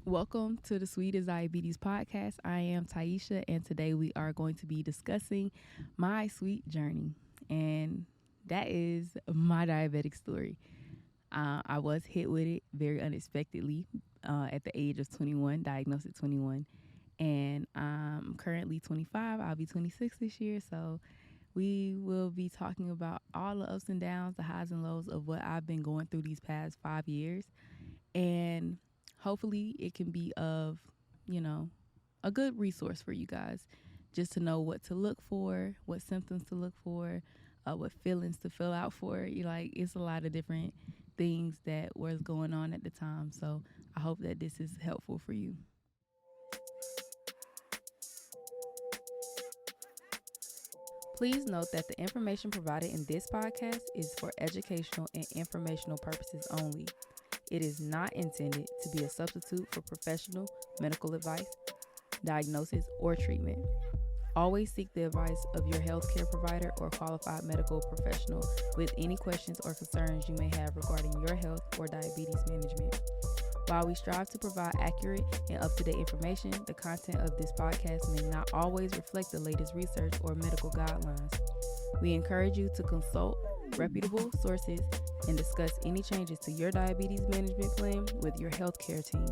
Welcome to the Sweet as Diabetes podcast. I am Taisha, and today we are going to be discussing my sweet journey, and that is my diabetic story. I was hit with it very unexpectedly at the age of 21, diagnosed at 21, and I'm currently 25. I'll be 26 this year, so we will be talking about all the ups and downs, the highs and lows of what I've been going through these past 5 years, and hopefully it can be of, you know, a good resource for you guys just to know what to look for, what symptoms to look for, what feelings to fill out for. It's a lot of different things that was going on at the time. So I hope that this is helpful for you. Please note that the information provided in this podcast is for educational and informational purposes only. It is not intended to be a substitute for professional medical advice, diagnosis, or treatment. Always seek the advice of your healthcare provider or qualified medical professional with any questions or concerns you may have regarding your health or diabetes management. While we strive to provide accurate and up-to-date information, the content of this podcast may not always reflect the latest research or medical guidelines. We encourage you to consult reputable sources and discuss any changes to your diabetes management plan with your healthcare team.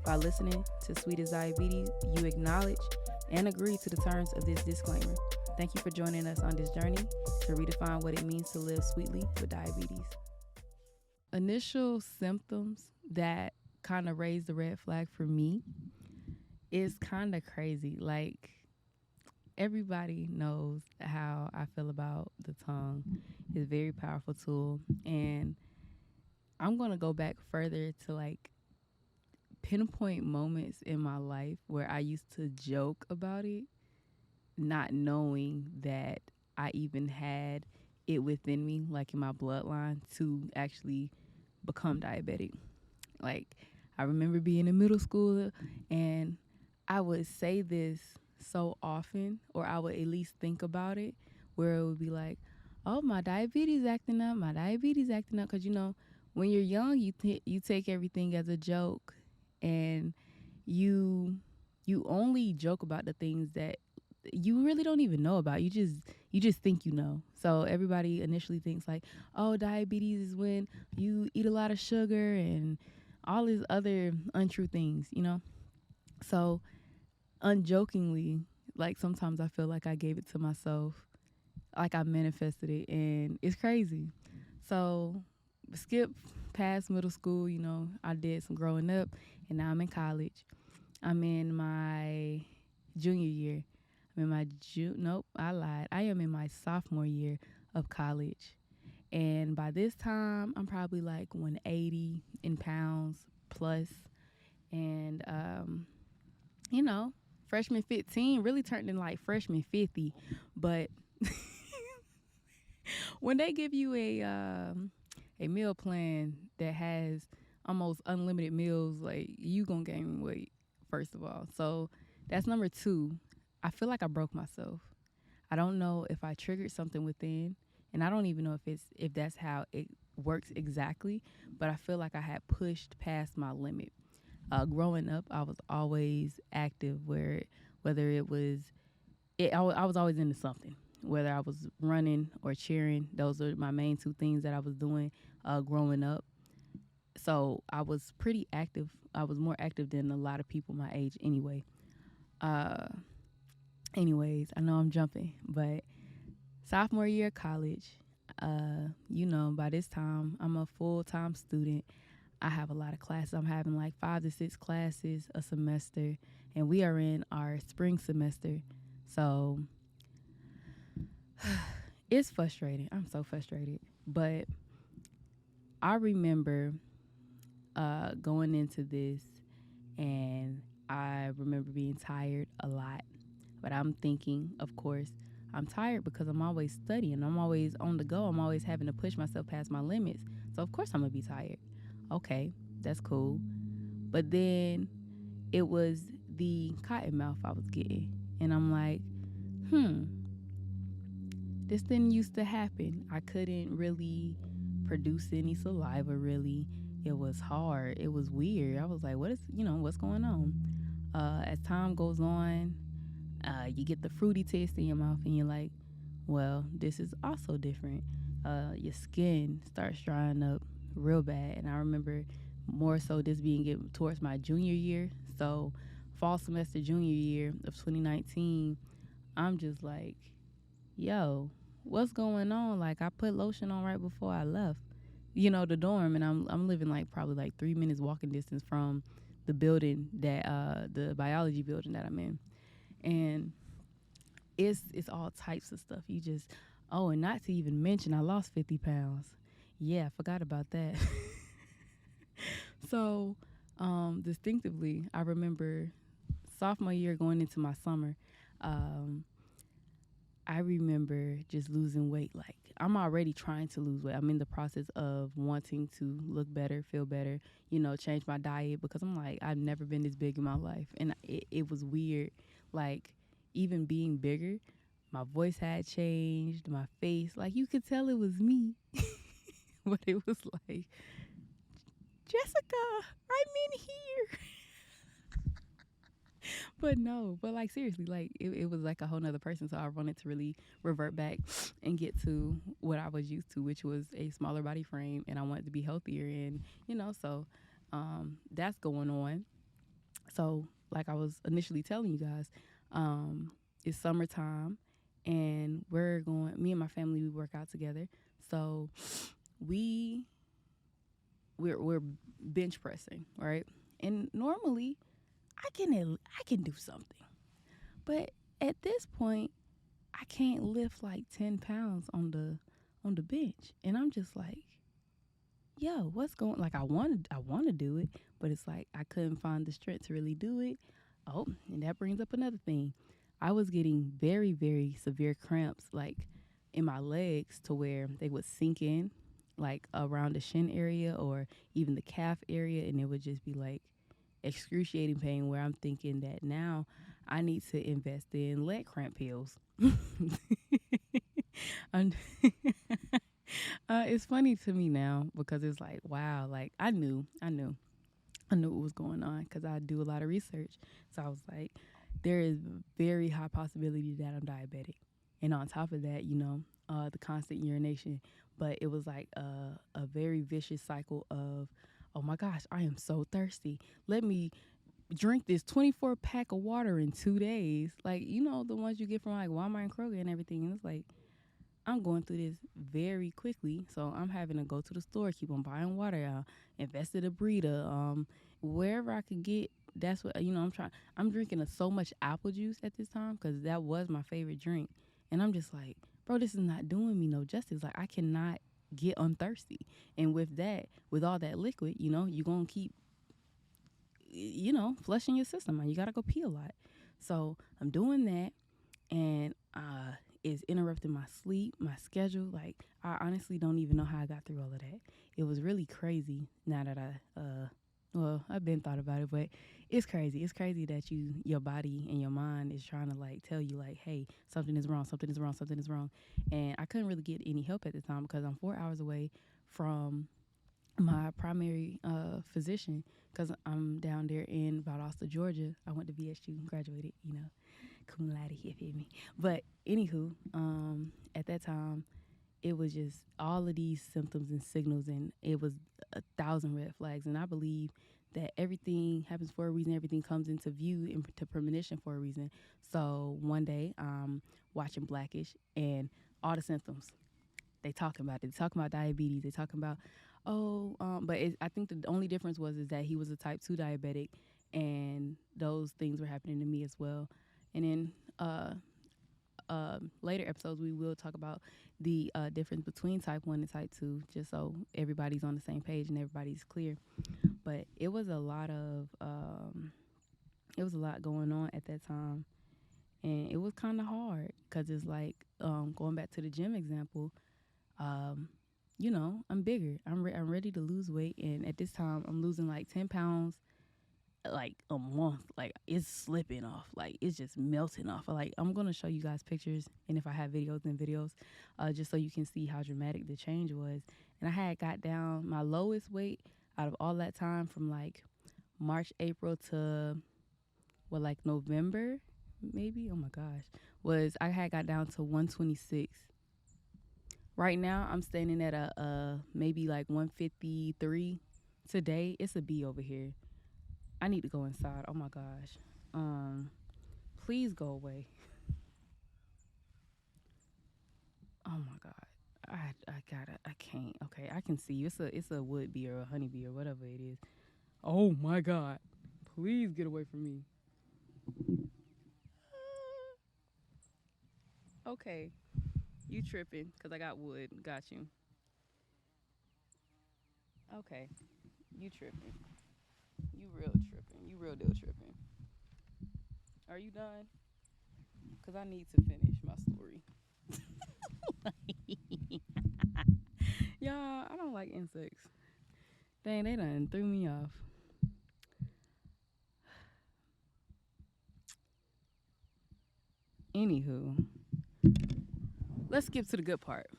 By listening to Sweet as Diabetes, you acknowledge and agree to the terms of this disclaimer. Thank you for joining us on this journey to redefine what it means to live sweetly with diabetes. Initial symptoms that kind of raised the red flag for me is kind of crazy. Like, everybody knows how I feel about the tongue. It's a very powerful tool. And I'm going to go back further to pinpoint moments in my life where I used to joke about it, not knowing that I even had it within me, like in my bloodline, to actually become diabetic. Like, I remember being in middle school and I would say this so often, or I would at least think about it, where it would be like, oh, my diabetes acting up, my diabetes acting up. Because, when you're young, you take everything as a joke, and you only joke about the things that you really don't even know about. You just think you know. So everybody initially thinks like, oh, diabetes is when you eat a lot of sugar and all these other untrue things, So unjokingly, like, sometimes I feel like I gave it to myself, like I manifested it, and it's crazy. So skip past middle school, I did some growing up, and now I'm in college. I'm in my junior year. Nope, I lied. I am in my sophomore year of college. And by this time, I'm probably like 180 in pounds plus. And, freshman 15 really turned in like freshman 50. But when they give you a meal plan that has almost unlimited meals, like, you gonna gain weight, first of all. So that's number two. I feel like I broke myself. I don't know if I triggered something within, and I don't even know if that's how it works exactly, but I feel like I had pushed past my limit. Growing up, I was always active, whether it was, I was always into something. Whether I was running or cheering, those are my main two things that I was doing growing up. So I was pretty active. I was more active than a lot of people my age anyway. Anyways, I know I'm jumping, but sophomore year of college, by this time, I'm a full-time student. I have a lot of classes. I'm having like 5 to 6 classes a semester, and we are in our spring semester. So it's frustrating. I'm so frustrated. But I remember going into this, and I remember being tired a lot. But I'm thinking, of course, I'm tired because I'm always studying. I'm always on the go. I'm always having to push myself past my limits. So, of course, I'm going to be tired. Okay, that's cool. But then it was the cotton mouth I was getting. And I'm like, this didn't used to happen. I couldn't really produce any saliva, really. It was hard. It was weird. I was like, what is, what's going on? As time goes on, you get the fruity taste in your mouth, and you're like, well, this is also different. Your skin starts drying up real bad. And I remember more so this being it towards my junior year. So, fall semester, junior year of 2019, I'm just like, yo, what's going on? Like, I put lotion on right before I left, the dorm, and I'm living like probably like 3 minutes walking distance from the building that the biology building that I'm in, and it's all types of stuff. You just and not to even mention I lost 50 pounds. Yeah, I forgot about that. So, distinctively, I remember sophomore year going into my summer. Um, I remember just losing weight. Like, I'm already trying to lose weight. I'm in the process of wanting to look better, feel better, change my diet, because I'm like, I've never been this big in my life. And it was weird. Like, even being bigger, my voice had changed, my face, like, you could tell it was me. But it was like, Jessica, I'm in here. But no, but like, seriously, like, it was like a whole nother person. So I wanted to really revert back and get to what I was used to, which was a smaller body frame, and I wanted to be healthier. And so that's going on. So, like I was initially telling you guys, it's summertime, and me and my family, we work out together. So we we're bench pressing, right? And normally I can do something. But at this point, I can't lift like 10 pounds on the bench. And I'm just like, yo, what's going, like, I want to do it, but it's like I couldn't find the strength to really do it. Oh, and that brings up another thing. I was getting very, very severe cramps, like in my legs, to where they would sink in like around the shin area or even the calf area, and it would just be like excruciating pain, where I'm thinking that now I need to invest in leg cramp pills. And it's funny to me now, because it's like, wow, like I knew what was going on, because I do a lot of research. So I was like, there is very high possibility that I'm diabetic. And on top of that, the constant urination. But it was like a very vicious cycle of, oh my gosh, I am so thirsty. Let me drink this 24 pack of water in 2 days. Like, the ones you get from like Walmart and Kroger and everything. And it's like, I'm going through this very quickly, so I'm having to go to the store, keep on buying water, invest in a Brita, wherever I can get. That's what I'm trying. I'm drinking so much apple juice at this time, because that was my favorite drink, and I'm just like, bro, this is not doing me no justice. Like, I cannot get unthirsty, and with all that liquid, you're gonna keep, flushing your system, and you gotta go pee a lot. So I'm doing that, and it's interrupting my sleep, my schedule. Like, I honestly don't even know how I got through all of that. It was really crazy. Now that I've been thought about it, but it's crazy. It's crazy that your body and your mind is trying to like tell you like, hey, something is wrong, something is wrong, something is wrong. And I couldn't really get any help at the time, because I'm 4 hours away from my primary physician, because I'm down there in Valdosta, Georgia. I went to VSU, graduated, cum laude, you feel me? But anywho, at that time, it was just all of these symptoms and signals, and it was 1,000 red flags. And I believe that everything happens for a reason. Everything comes into view, into premonition, for a reason. So one day, watching Blackish, and all the symptoms, they talking about it. They talking about diabetes. They talking about, but I think the only difference is that he was a type 2 diabetic, and those things were happening to me as well. And then later episodes, we will talk about the difference between type 1 and type 2, just so everybody's on the same page and everybody's clear. But it was a lot going on at that time, and it was kind of hard, because it's like, going back to the gym example, I'm bigger. I'm ready to lose weight, and at this time, I'm losing like 10 pounds like a month. Like, it's slipping off, like it's just melting off. Like, I'm gonna show you guys pictures, and if I have videos, then videos, just so you can see how dramatic the change was. And I had got down my lowest weight. out of all that time from like March, April to like November, maybe. Oh my gosh, was I had got down to 126. Right now, I'm standing at a maybe like 153 today. It's a B over here. I need to go inside. Oh my gosh. Please go away. Oh my god. I gotta. I can't. Okay, I can see you. It's a wood bee or a honey bee or whatever it is. Oh my god. Please get away from me. Okay, you tripping? Cause I got wood. Got you. Okay, you tripping? You real tripping? You real deal tripping? Are you done? Cause I need to finish my story. Y'all, I don't like insects. Dang, they done threw me off. Anywho, let's skip to the good part.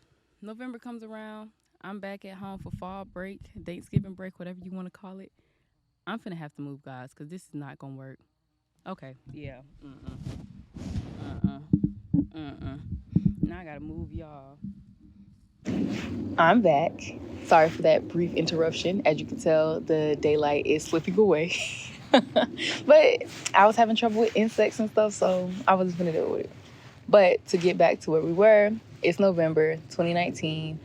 November comes around. I'm back at home for fall break, Thanksgiving break, whatever you want to call it. I'm finna have to move, guys, because this is not gonna work. Okay, yeah. Now I gotta move, y'all. I'm back. Sorry for that brief interruption. As you can tell, the daylight is slipping away. But I was having trouble with insects and stuff, so I was gonna deal with it. But to get back to where we were, it's November 2019,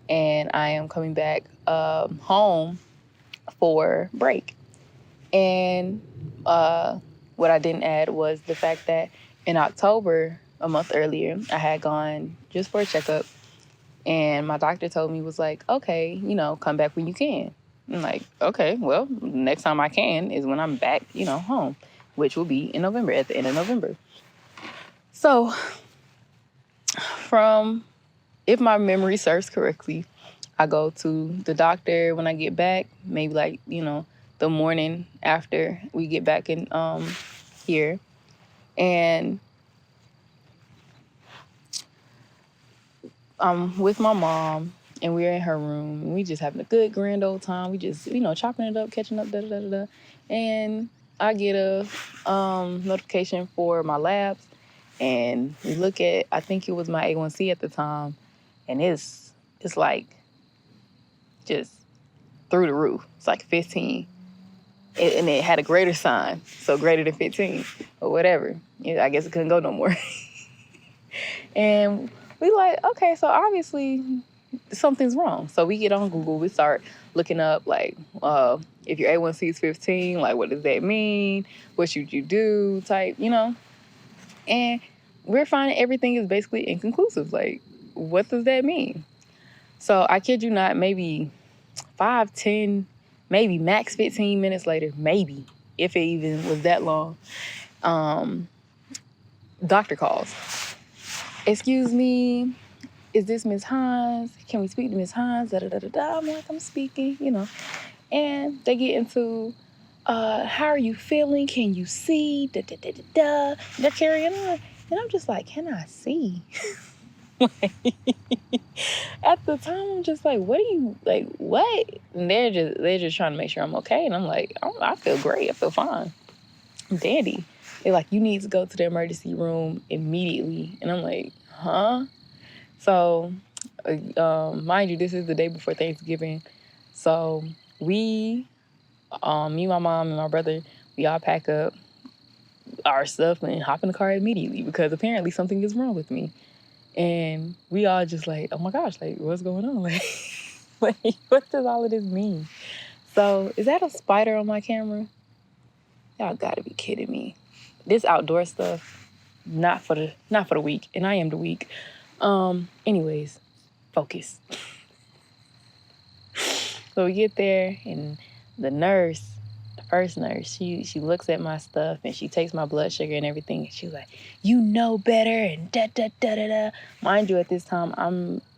and I am coming back home for break. And what I didn't add was the fact that in October, a month earlier, I had gone just for a checkup, and my doctor told me, was like, okay, come back when you can. I'm like, okay, well, next time I can is when I'm back, home, which will be in November, at the end of November. So if my memory serves correctly, I go to the doctor when I get back, maybe like, the morning after we get back in here. And I'm with my mom, and we're in her room, and we just having a good grand old time. We just, chopping it up, catching up, da da da da. And I get a notification for my labs, and we look at, I think it was my A1C at the time, and it's like just through the roof. It's like 15. And it had a greater sign, so greater than 15 or whatever. I guess it couldn't go no more. And we like, okay, so obviously something's wrong. So we get on Google, we start looking up like, if your A1C is 15, like what does that mean? What should you do? Type, And we're finding everything is basically inconclusive. Like, what does that mean? So I kid you not, maybe 5, 10, maybe max 15 minutes later, maybe, if it even was that long, doctor calls. Excuse me, is this Ms. Hines? Can we speak to Ms. Hines? Da, da, da, da, da. I'm like, I'm speaking, And they get into, how are you feeling? Can you see? Da, da, da, da, da. They're carrying on. And I'm just like, can I see? At the time, I'm just like, what are you, like, what? And they're just trying to make sure I'm okay. And I'm like, I feel great. I feel fine. I'm dandy. They're like, you need to go to the emergency room immediately. And I'm like, huh? So, mind you, this is the day before Thanksgiving. So me, my mom, and my brother, we all pack up our stuff and hop in the car immediately because apparently something is wrong with me. And we all just like, oh my gosh, like, what's going on? Like, what does all of this mean? So, is that a spider on my camera? Y'all gotta be kidding me. This outdoor stuff, not for the weak, and I am the weak. Anyways, focus. So we get there, and the first nurse, she looks at my stuff, and she takes my blood sugar and everything, and she's like, you know better, and da da da da da. Mind you, at this time,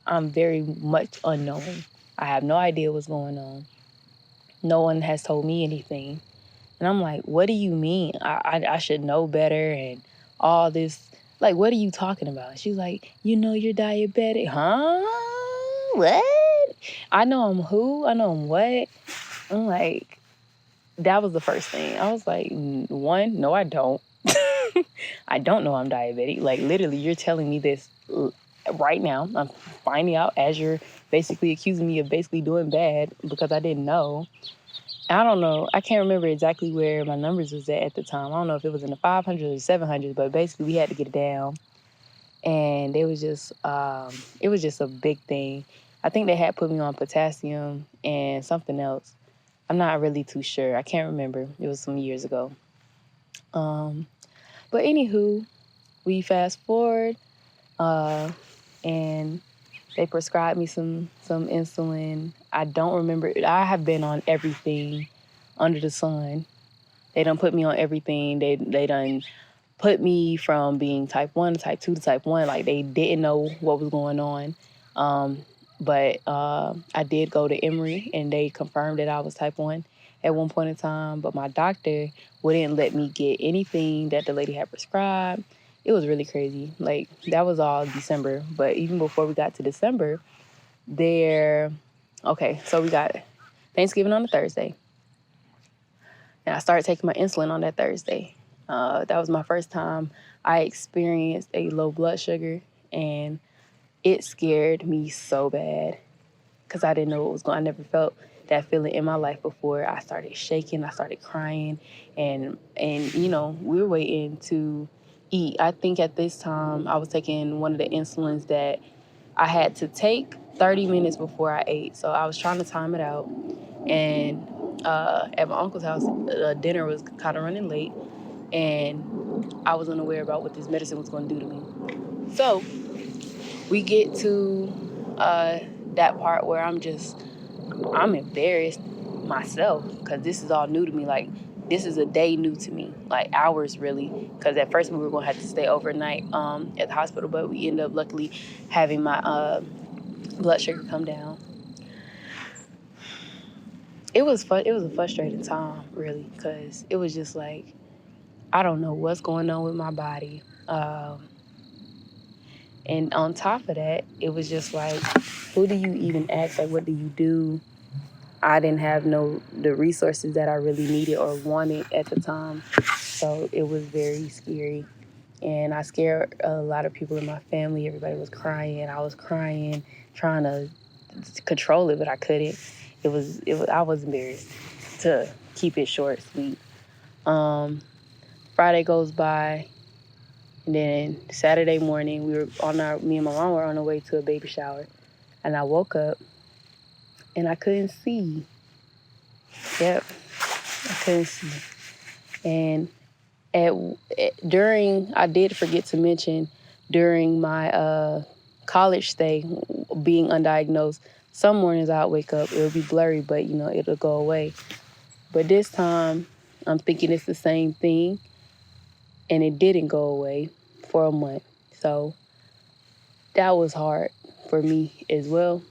I'm very much unknown. I have no idea what's going on. No one has told me anything. And I'm like, what do you mean? I should know better and all this. Like, what are you talking about? She's like, you're diabetic. Huh? What? I know I'm who? I know I'm what? I'm like, that was the first thing. I was like, one, no, I don't. I don't know I'm diabetic. Like, literally, you're telling me this right now. I'm finding out as you're basically accusing me of basically doing bad because I didn't know. I don't know. I can't remember exactly where my numbers was at the time. I don't know if it was in the 500s or 700s, but basically we had to get it down. And it was just a big thing. I think they had put me on potassium and something else. I'm not really too sure. I can't remember. It was some years ago. But anywho, we fast forward, and they prescribed me some insulin. I don't remember. I have been on everything under the sun. They done put me on everything. They done put me from being type 1 to type 2 to type 1. Like, they didn't know what was going on. But I did go to Emory, and they confirmed that I was type 1 at one point in time. But my doctor wouldn't let me get anything that the lady had prescribed. It was really crazy. Like, that was all December. But even before we got to December, so we got Thanksgiving on a Thursday. And I started taking my insulin on that Thursday. That was my first time I experienced a low blood sugar, and it scared me so bad because I didn't know what was going on. I never felt that feeling in my life before. I started shaking, I started crying, and we were waiting to eat. I think at this time I was taking one of the insulins that I had to take 30 minutes before I ate. So I was trying to time it out. And at my uncle's house, dinner was kind of running late, and I was unaware about what this medicine was going to do to me. So we get to that part where I'm embarrassed myself because this is all new to me. Like, this is a day new to me, like hours really, because at first we were going to have to stay overnight at the hospital, but we ended up luckily having my blood sugar come down. It was fun. It was a frustrating time, really, because it was just like, I don't know what's going on with my body. And on top of that, it was just like, who do you even ask? Like, what do you do? I didn't have the resources that I really needed or wanted at the time. So it was very scary. And I scared a lot of people in my family. Everybody was crying. I was crying, trying to control it, but I couldn't. I was embarrassed, to keep it short, sweet. Friday goes by, and then Saturday morning, me and my mom were on our way to a baby shower, and I woke up, and I couldn't see. Yep, I couldn't see. And I did forget to mention, during my college stay, being undiagnosed, some mornings I'd wake up, it'll be blurry, but it'll go away. But this time, I'm thinking it's the same thing, and it didn't go away for a month. So that was hard for me as well.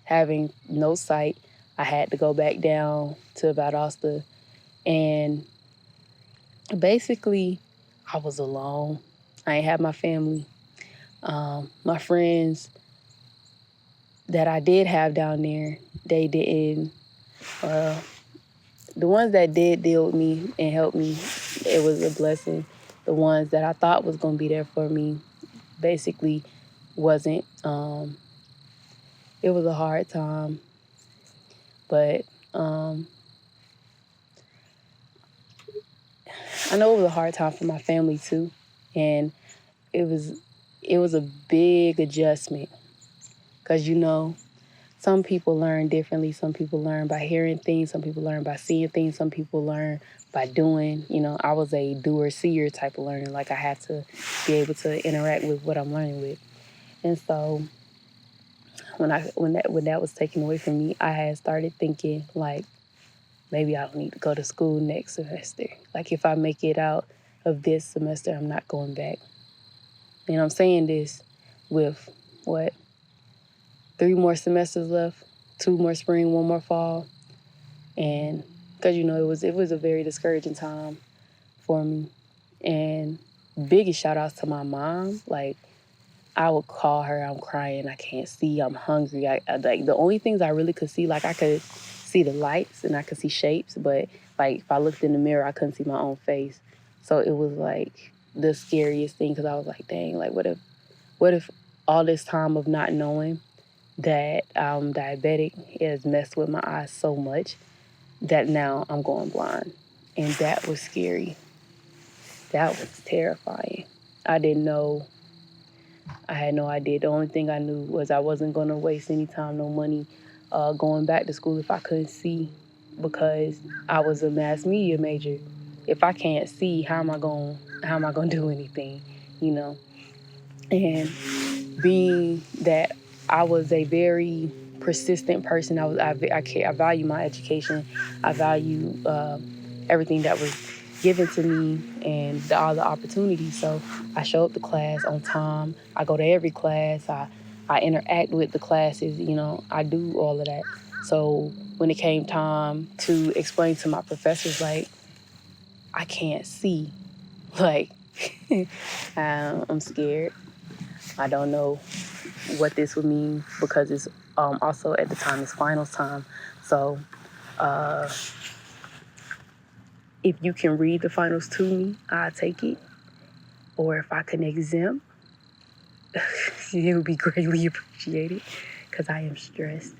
Having no sight, I had to go back down to Valdosta, and basically, I was alone. I ain't had my family. My friends that I did have down there, they didn't. The ones that did deal with me and help me, it was a blessing. The ones that I thought was going to be there for me basically wasn't. It was a hard time, but I know it was a hard time for my family too, and it was a big adjustment because some people learn differently. Some people learn by hearing things. Some people learn by seeing things. Some people learn by doing. I was a doer-seer type of learner. Like, I had to be able to interact with what I'm learning with. And so when that was taken away from me, I had started thinking, like, maybe I don't need to go to school next semester. Like, if I make it out of this semester, I'm not going back. And I'm saying this with, 3 more semesters left, 2 more spring, 1 more fall. And because, it was a very discouraging time for me. And biggest shout outs to my mom. Like, I would call her, I'm crying, I can't see, I'm hungry. I like, the only things I really could see, like, I could see the lights and I could see shapes, but like if I looked in the mirror, I couldn't see my own face. So it was like the scariest thing because I was like, dang, like what if all this time of not knowing that I'm diabetic has messed with my eyes so much that now I'm going blind. And that was scary. That was terrifying. I didn't know. I had no idea. The only thing I knew was I wasn't going to waste any time, no money going back to school if I couldn't see because I was a mass media major. If I can't see, how am I going to do anything, you know? And being that I was a very persistent person, I value my education. I value everything that was given to me and all the opportunities. So I show up to class on time. I go to every class. I interact with the classes. I do all of that. So when it came time to explain to my professors, like, I can't see, like, I'm scared. I don't know what this would mean because it's also at the time it's finals time. So if you can read the finals to me, I'll take it. Or if I can exempt, it would be greatly appreciated because I am stressed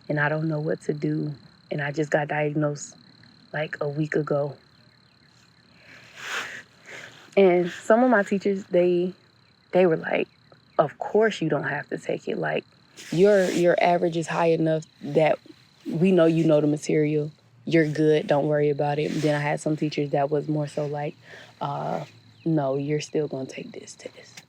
and I don't know what to do. And I just got diagnosed like a week ago. And some of my teachers, they were like, of course you don't have to take it. Like your average is high enough that we know you know the material. You're good. Don't worry about it. Then I had some teachers that was more so like, no, you're still going to take this test.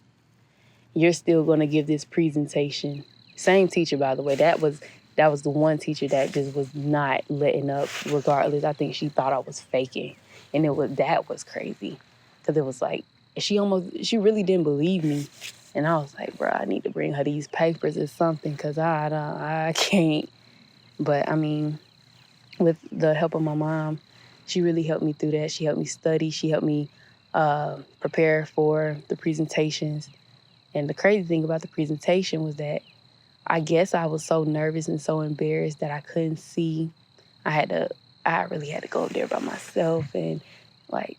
You're still going to give this presentation. Same teacher, by the way. That was the one teacher that just was not letting up regardless. I think she thought I was faking. And that was crazy. Because it was like, she really didn't believe me. And I was like, bro, I need to bring her these papers or something because I can't. But I mean, with the help of my mom, she really helped me through that. She helped me study. She helped me prepare for the presentations. And the crazy thing about the presentation was that I guess I was so nervous and so embarrassed that I couldn't see. I really had to go up there by myself. And like,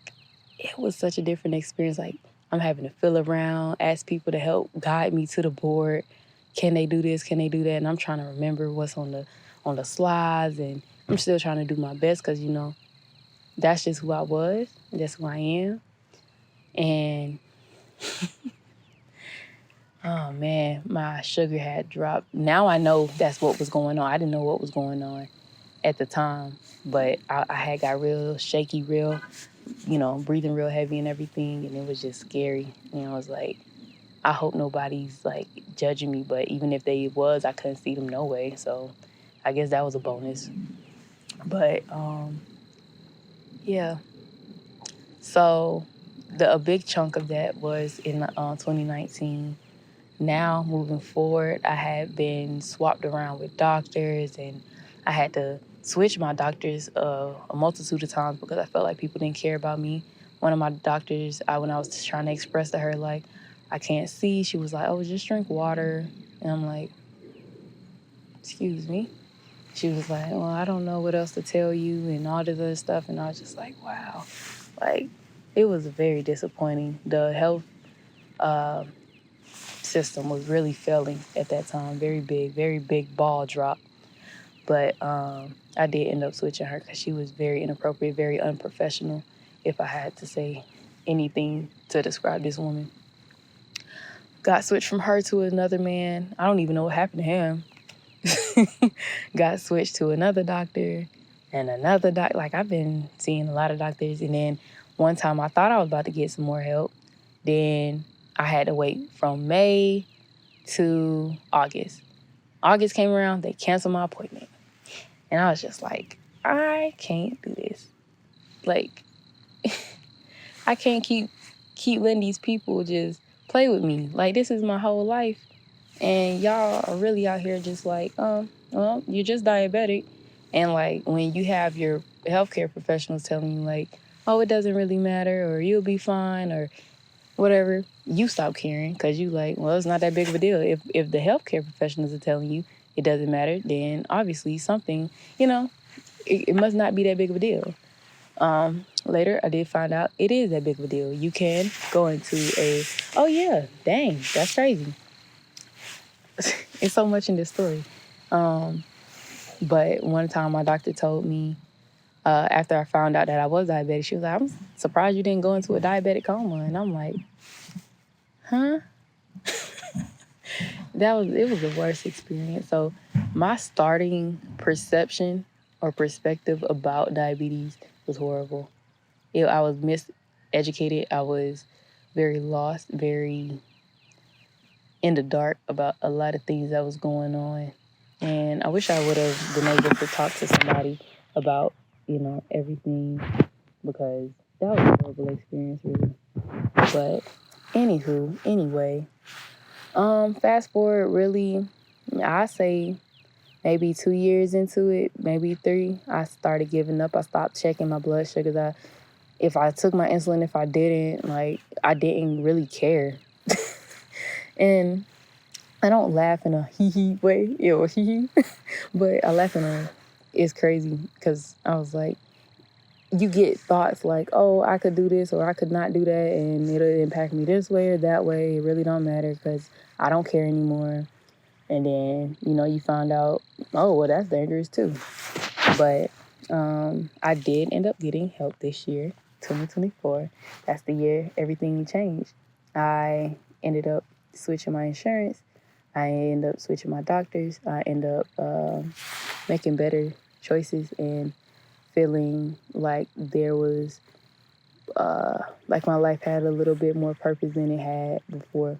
it was such a different experience. Like, I'm having to feel around, ask people to help guide me to the board. Can they do this? Can they do that? And I'm trying to remember what's on the slides. And I'm still trying to do my best because, that's just who I was. That's who I am. And oh man, my sugar had dropped. Now I know that's what was going on. I didn't know what was going on at the time, but I had got real shaky, breathing real heavy and everything, and it was just scary. I was like, I hope nobody's like judging me, but even if they was, I couldn't see them no way. So I guess that was a bonus. But yeah. So a big chunk of that was in 2019. Now, moving forward, I had been swapped around with doctors and I had to switch my doctors a multitude of times because I felt like people didn't care about me. One of my doctors, when I was trying to express to her, like, I can't see, she was like, oh, just drink water. And I'm like, excuse me? She was like, well, I don't know what else to tell you and all this other stuff. And I was just like, wow. Like, it was very disappointing. The health system was really failing at that time. Very big ball drop. But I did end up switching her because she was very inappropriate, very unprofessional, if I had to say anything to describe this woman. Got switched from her to another man. I don't even know what happened to him. Got switched to another doctor and another doctor. Like, I've been seeing a lot of doctors. And then one time I thought I was about to get some more help. Then I had to wait from May to August. August came around, they canceled my appointment. And I was just like, I can't do this. Like, I can't keep letting these people just play with me. Like, this is my whole life. And y'all are really out here just like, well, you're just diabetic. And like, when you have your healthcare professionals telling you like, oh, it doesn't really matter, or you'll be fine, or whatever, you stop caring because you like, well, it's not that big of a deal. If the healthcare professionals are telling you it doesn't matter, then obviously something, it must not be that big of a deal. Later, I did find out it is that big of a deal. You can go into oh yeah, dang, that's crazy. It's so much in this story. But one time my doctor told me, after I found out that I was diabetic, she was like, I'm surprised you didn't go into a diabetic coma. And I'm like, huh? It was the worst experience. So my starting perception or perspective about diabetes was horrible. I was miseducated. I was very lost, very in the dark about a lot of things that was going on. And I wish I would have been able to talk to somebody about, everything, because that was a horrible experience, really. But anyway, fast forward, really, I say maybe 2 years into it, maybe 3, I started giving up. I stopped checking my blood sugars. If I took my insulin, if I didn't, I didn't really care. And I don't laugh in a hee-hee way, hee-hee, but I laugh in it's crazy, because I was like, you get thoughts like, oh, I could do this or I could not do that, and it'll impact me this way or that way. It really don't matter because I don't care anymore. And then, you find out, oh, well, that's dangerous too. But I did end up getting help this year, 2024. That's the year everything changed. I ended up switching my insurance. I ended up switching my doctors. I ended up making better choices and feeling like there was, like my life had a little bit more purpose than it had before.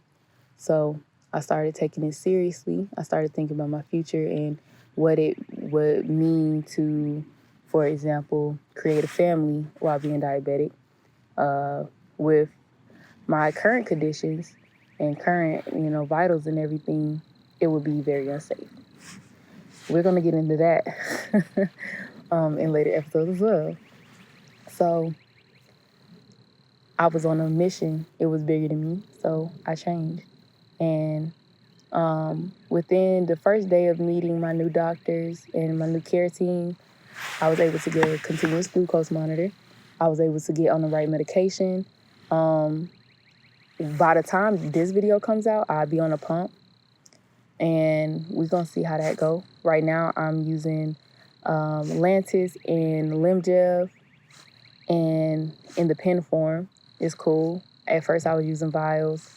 So I started taking it seriously. I started thinking about my future and what it would mean to, for example, create a family while being diabetic. With my current conditions and current, vitals and everything, it would be very unsafe. We're going to get into that in later episodes as well. So I was on a mission. It was bigger than me, so I changed. And within the first day of meeting my new doctors and my new care team, I was able to get a continuous glucose monitor. I was able to get on the right medication. By the time this video comes out, I'll be on a pump. And we're going to see how that go. Right now, I'm using Lantus and Limjev, and in the pen form. It's cool. At first, I was using vials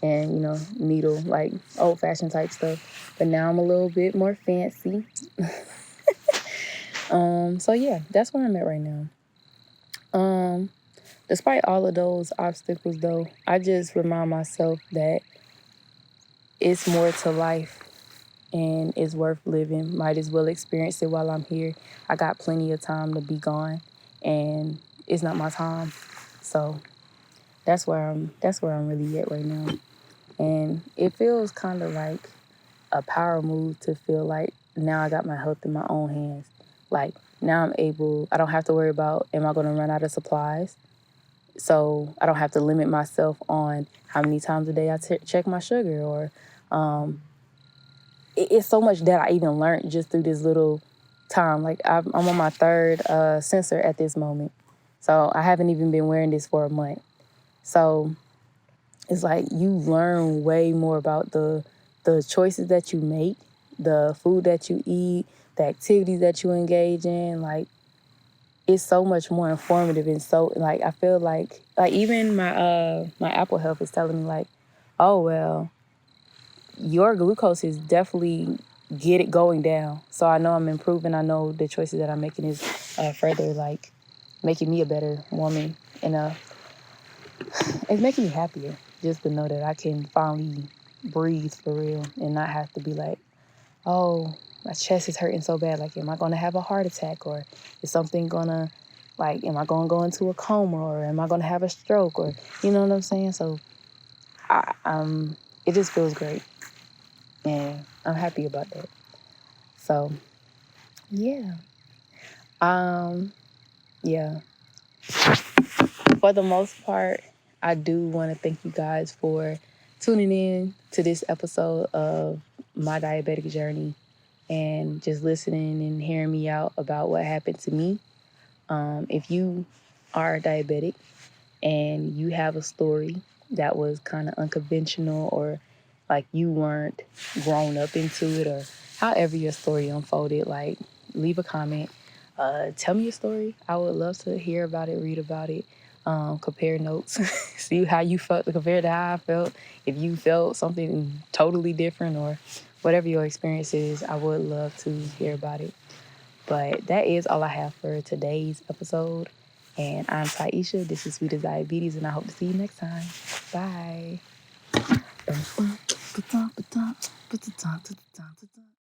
and, needle, like old-fashioned type stuff. But now I'm a little bit more fancy. So, yeah, that's where I'm at right now. Despite all of those obstacles, though, I just remind myself that it's more to life and it's worth living. Might as well experience it while I'm here. I got plenty of time to be gone, and it's not my time. So that's where I'm really at right now. And it feels kind of like a power move to feel like now I got my health in my own hands. Like now I don't have to worry about, am I going to run out of supplies? So I don't have to limit myself on how many times a day I check my sugar, or it's so much that I even learned just through this little time. Like I'm on my 3rd sensor at this moment. So I haven't even been wearing this for a month. So it's like you learn way more about the choices that you make, the food that you eat, the activities that you engage in. Like it's so much more informative, and so like I feel like even my Apple Health is telling me like, oh well, your glucose is definitely get it going down. So I know I'm improving. I know the choices that I'm making is further like making me a better woman, and it's making me happier just to know that I can finally breathe for real and not have to be like, oh, my chest is hurting so bad. Like, am I going to have a heart attack, or is something going to, like, am I going to go into a coma, or am I going to have a stroke, or, you know what I'm saying? So it just feels great, and I'm happy about that. So, yeah. Yeah. For the most part, I do want to thank you guys for tuning in to this episode of my diabetic journey. and just listening and hearing me out about what happened to me. If you are diabetic and you have a story that was kind of unconventional, or like you weren't grown up into it, or however your story unfolded, like leave a comment. Tell me your story. I would love to hear about it, read about it, compare notes, see how you felt compared to how I felt. If you felt something totally different or whatever your experience is, I would love to hear about it. But that is all I have for today's episode. And I'm Taisha. This is Sweet as Diabetes, and I hope to see you next time. Bye.